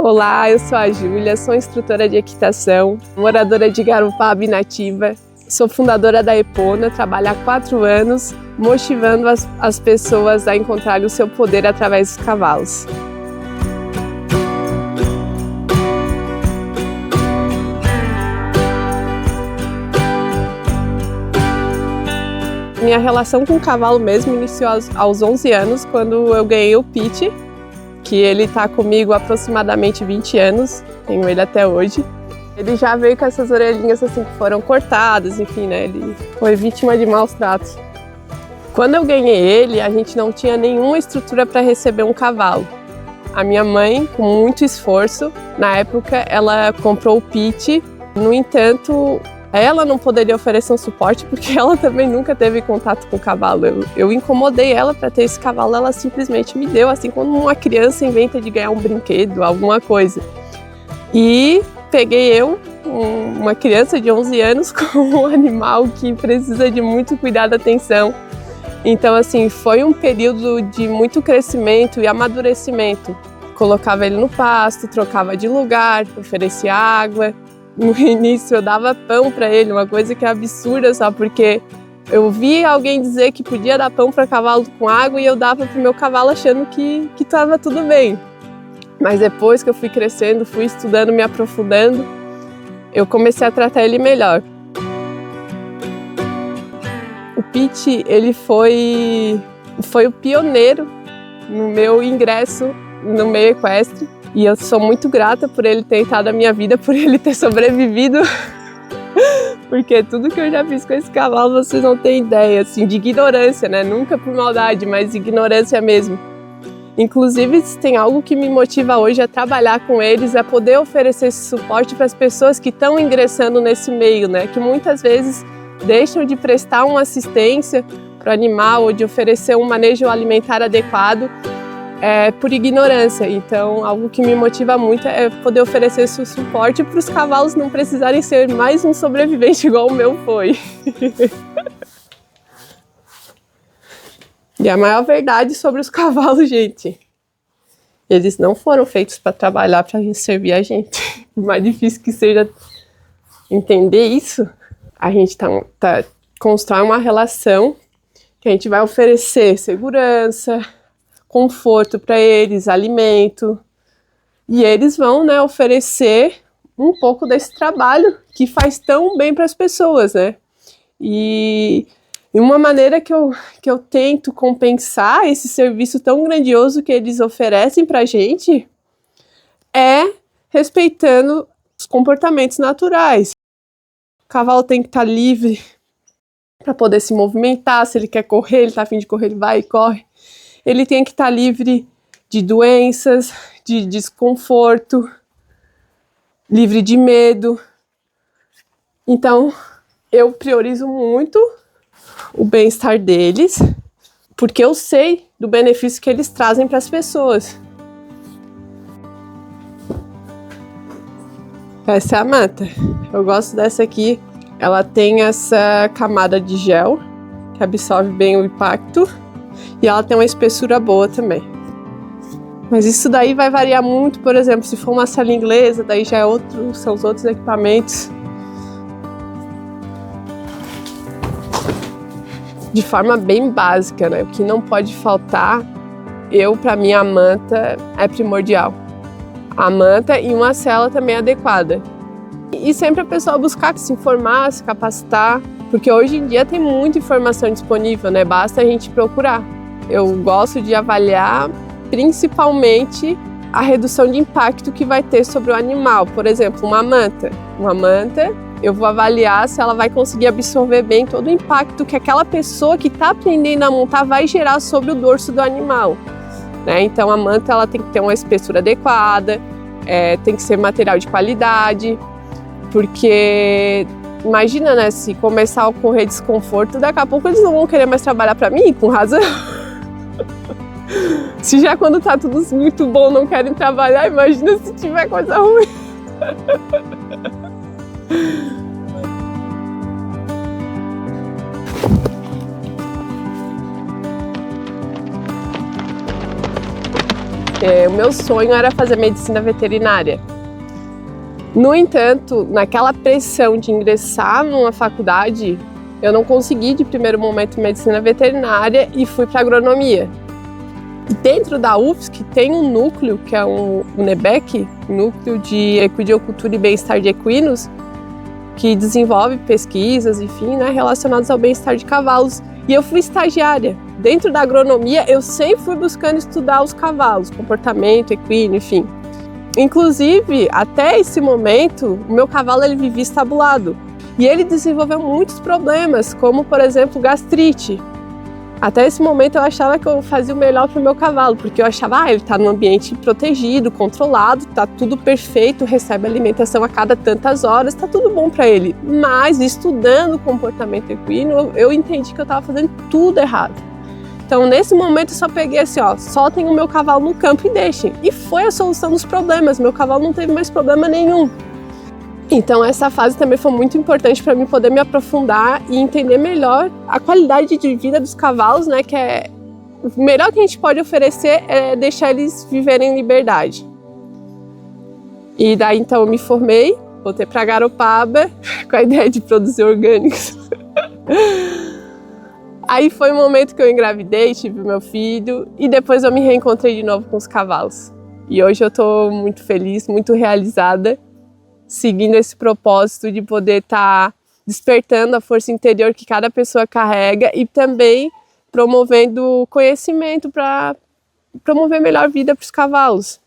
Olá, eu sou a Júlia, sou instrutora de equitação, moradora de Garopaba e nativa. Sou fundadora da Epona, trabalho há 4 anos, motivando as pessoas a encontrarem o seu poder através dos cavalos. Minha relação com o cavalo mesmo iniciou aos 11 anos, quando eu ganhei o Pete, que ele está comigo há aproximadamente 20 anos, tenho ele até hoje. Ele já veio com essas orelhinhas assim que foram cortadas, enfim, né? Ele foi vítima de maus tratos. Quando eu ganhei ele, a gente não tinha nenhuma estrutura para receber um cavalo. A minha mãe, com muito esforço, na época ela comprou o Pete. No entanto, ela não poderia oferecer um suporte porque ela também nunca teve contato com o cavalo. Eu incomodei ela para ter esse cavalo, ela simplesmente me deu, assim como uma criança inventa de ganhar um brinquedo, alguma coisa. E peguei eu, uma criança de 11 anos, com um animal que precisa de muito cuidado e atenção. Então, assim, foi um período de muito crescimento e amadurecimento. Colocava ele no pasto, trocava de lugar, oferecia água. No início eu dava pão para ele, uma coisa que é absurda, só porque eu vi alguém dizer que podia dar pão para cavalo com água e eu dava para o meu cavalo achando que estava tudo bem. Mas depois que eu fui crescendo, fui estudando, me aprofundando, eu comecei a tratar ele melhor. O Pete, ele foi o pioneiro no meu ingresso no meio equestre. E eu sou muito grata por ele ter entrado na minha vida, por ele ter sobrevivido. Porque tudo que eu já fiz com esse cavalo, vocês não têm ideia, assim, de ignorância, né? Nunca por maldade, mas ignorância mesmo. Inclusive, se tem algo que me motiva hoje a trabalhar com eles, é poder oferecer esse suporte para as pessoas que estão ingressando nesse meio, né? Que muitas vezes deixam de prestar uma assistência para o animal ou de oferecer um manejo alimentar adequado, por ignorância. Então, algo que me motiva muito é poder oferecer esse suporte para os cavalos não precisarem ser mais um sobrevivente igual o meu foi. E a maior verdade sobre os cavalos, gente, eles não foram feitos para trabalhar, para servir a gente. Por mais difícil que seja entender isso, a gente constrói uma relação que a gente vai oferecer segurança, conforto para eles, alimento, e eles vão, né, oferecer um pouco desse trabalho que faz tão bem para as pessoas, né? E uma maneira que eu tento compensar esse serviço tão grandioso que eles oferecem para a gente é respeitando os comportamentos naturais. O cavalo tem que estar livre para poder se movimentar, se ele quer correr, ele está a fim de correr, ele vai e corre. Ele tem que estar livre de doenças, de desconforto, livre de medo. Então, eu priorizo muito o bem-estar deles, porque eu sei do benefício que eles trazem para as pessoas. Essa é a manta. Eu gosto dessa aqui. Ela tem essa camada de gel, que absorve bem o impacto. E ela tem uma espessura boa também. Mas isso daí vai variar muito, por exemplo, se for uma sela inglesa, daí já são os outros equipamentos. De forma bem básica, né? O que não pode faltar, para mim, a manta é primordial. A manta e uma sela também adequada. E sempre a pessoa buscar se informar, se capacitar, porque hoje em dia tem muita informação disponível, né? Basta a gente procurar. Eu gosto de avaliar principalmente a redução de impacto que vai ter sobre o animal. Por exemplo, uma manta. Uma manta, eu vou avaliar se ela vai conseguir absorver bem todo o impacto que aquela pessoa que está aprendendo a montar vai gerar sobre o dorso do animal, né? Então a manta ela tem que ter uma espessura adequada, tem que ser material de qualidade, porque imagina, né, se começar a ocorrer desconforto, daqui a pouco eles não vão querer mais trabalhar para mim, com razão. Se já quando tá tudo muito bom não querem trabalhar, imagina se tiver coisa ruim. O meu sonho era fazer medicina veterinária. No entanto, naquela pressão de ingressar numa faculdade, eu não consegui de primeiro momento medicina veterinária e fui para agronomia. E dentro da UFSC tem um núcleo, que é o NEBEC, Núcleo de Equidiocultura e Bem-Estar de Equinos, que desenvolve pesquisas, enfim, né, relacionadas ao bem-estar de cavalos. E eu fui estagiária. Dentro da agronomia, eu sempre fui buscando estudar os cavalos, comportamento equino, enfim. Inclusive, até esse momento, o meu cavalo ele vivia estabulado. E ele desenvolveu muitos problemas, como, por exemplo, gastrite. Até esse momento eu achava que eu fazia o melhor para o meu cavalo, porque eu achava, ele está num ambiente protegido, controlado, está tudo perfeito, recebe alimentação a cada tantas horas, está tudo bom para ele. Mas estudando o comportamento equino, eu entendi que eu estava fazendo tudo errado. Então nesse momento eu só peguei assim, soltem o meu cavalo no campo e deixem. E foi a solução dos problemas, meu cavalo não teve mais problema nenhum. Então essa fase também foi muito importante para mim poder me aprofundar e entender melhor a qualidade de vida dos cavalos, né? Que é o melhor que a gente pode oferecer é deixar eles viverem em liberdade. E daí então eu me formei, voltei para Garopaba com a ideia de produzir orgânicos. Aí foi o momento que eu engravidei, tive meu filho e depois eu me reencontrei de novo com os cavalos. E hoje eu estou muito feliz, muito realizada, seguindo esse propósito de poder estar despertando a força interior que cada pessoa carrega e também promovendo conhecimento para promover melhor vida para os cavalos.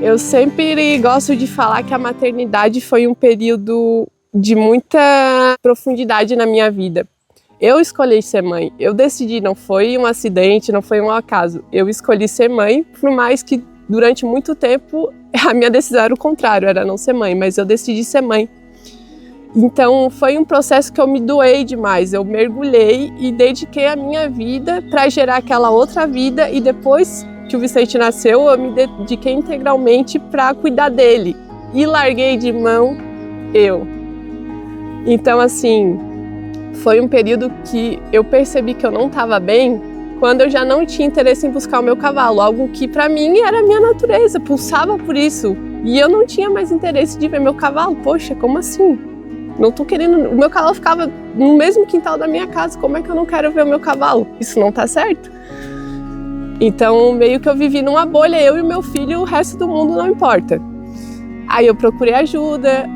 Eu sempre gosto de falar que a maternidade foi um período de muita profundidade na minha vida. Eu escolhi ser mãe, eu decidi, não foi um acidente, não foi um acaso. Eu escolhi ser mãe, por mais que durante muito tempo a minha decisão era o contrário, era não ser mãe, mas eu decidi ser mãe. Então foi um processo que eu me doei demais, eu mergulhei e dediquei a minha vida para gerar aquela outra vida e depois que o Vicente nasceu, eu me dediquei integralmente para cuidar dele e larguei de mão eu. Então, assim, foi um período que eu percebi que eu não estava bem quando eu já não tinha interesse em buscar o meu cavalo, algo que para mim era a minha natureza, pulsava por isso. E eu não tinha mais interesse de ver meu cavalo. Poxa, como assim? Não tô querendo. O meu cavalo ficava no mesmo quintal da minha casa, como é que eu não quero ver o meu cavalo? Isso não tá certo. Então, meio que eu vivi numa bolha, eu e meu filho, o resto do mundo não importa. Aí eu procurei ajuda,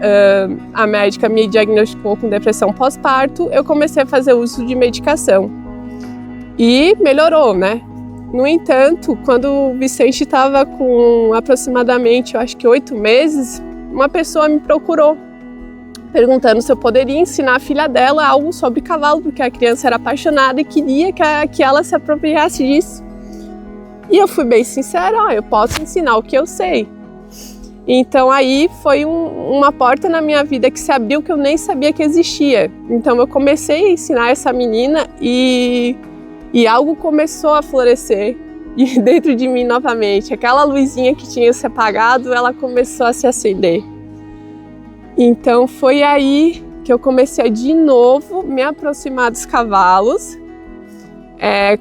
a médica me diagnosticou com depressão pós-parto, eu comecei a fazer uso de medicação. E melhorou, né? No entanto, quando o Vicente estava com aproximadamente, eu acho que 8 meses, uma pessoa me procurou, perguntando se eu poderia ensinar a filha dela algo sobre cavalo, porque a criança era apaixonada e queria que ela se apropriasse disso. E eu fui bem sincera, eu posso ensinar o que eu sei. Então aí foi uma porta na minha vida que se abriu que eu nem sabia que existia. Então eu comecei a ensinar essa menina e algo começou a florescer dentro de mim novamente. Aquela luzinha que tinha se apagado, ela começou a se acender. Então foi aí que eu comecei a de novo me aproximar dos cavalos.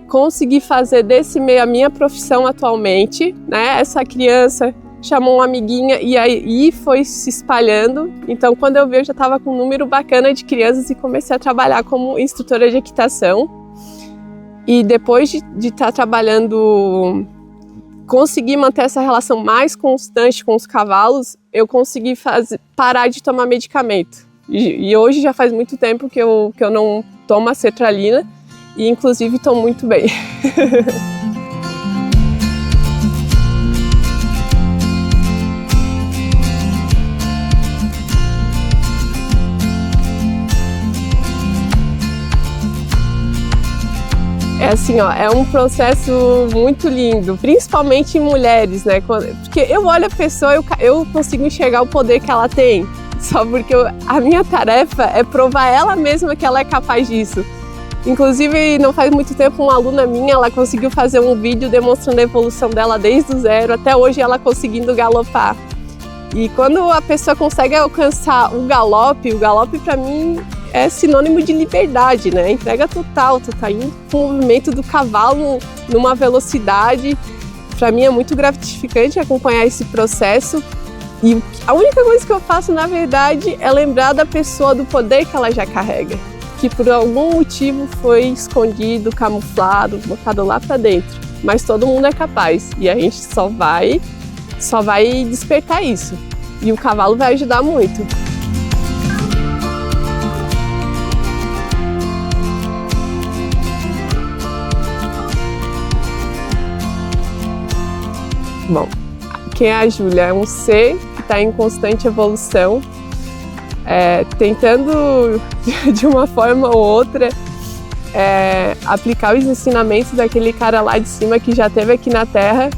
Consegui fazer desse meio a minha profissão atualmente, né? Essa criança chamou uma amiguinha e aí foi se espalhando. Então, quando eu vi, eu já estava com um número bacana de crianças e comecei a trabalhar como instrutora de equitação. E depois de estar trabalhando, consegui manter essa relação mais constante com os cavalos, eu consegui parar de tomar medicamento. E hoje já faz muito tempo que eu não tomo a sertralina. E, inclusive, estou muito bem. É assim, é um processo muito lindo, principalmente em mulheres, né? Porque eu olho a pessoa, eu consigo enxergar o poder que ela tem. só porque a minha tarefa é provar ela mesma que ela é capaz disso. Inclusive, não faz muito tempo, uma aluna minha, ela conseguiu fazer um vídeo demonstrando a evolução dela desde o zero, até hoje ela conseguindo galopar. E quando a pessoa consegue alcançar o galope para mim é sinônimo de liberdade, né? Entrega total, tu tá indo com o movimento do cavalo numa velocidade. Para mim é muito gratificante acompanhar esse processo. E a única coisa que eu faço, na verdade, é lembrar da pessoa do poder que ela já carrega, que por algum motivo foi escondido, camuflado, botado lá para dentro. Mas todo mundo é capaz e a gente só vai despertar isso. E o cavalo vai ajudar muito. Bom, quem é a Júlia? É um ser que está em constante evolução, tentando de uma forma ou outra aplicar os ensinamentos daquele cara lá de cima que já esteve aqui na Terra,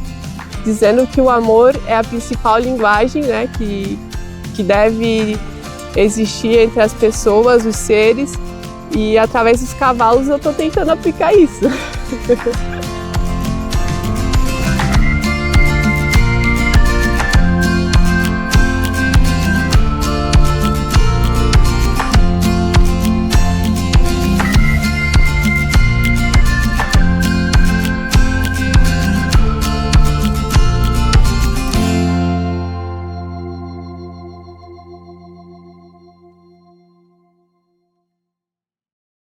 dizendo que o amor é a principal linguagem, né, que deve existir entre as pessoas, os seres, e através dos cavalos eu estou tentando aplicar isso.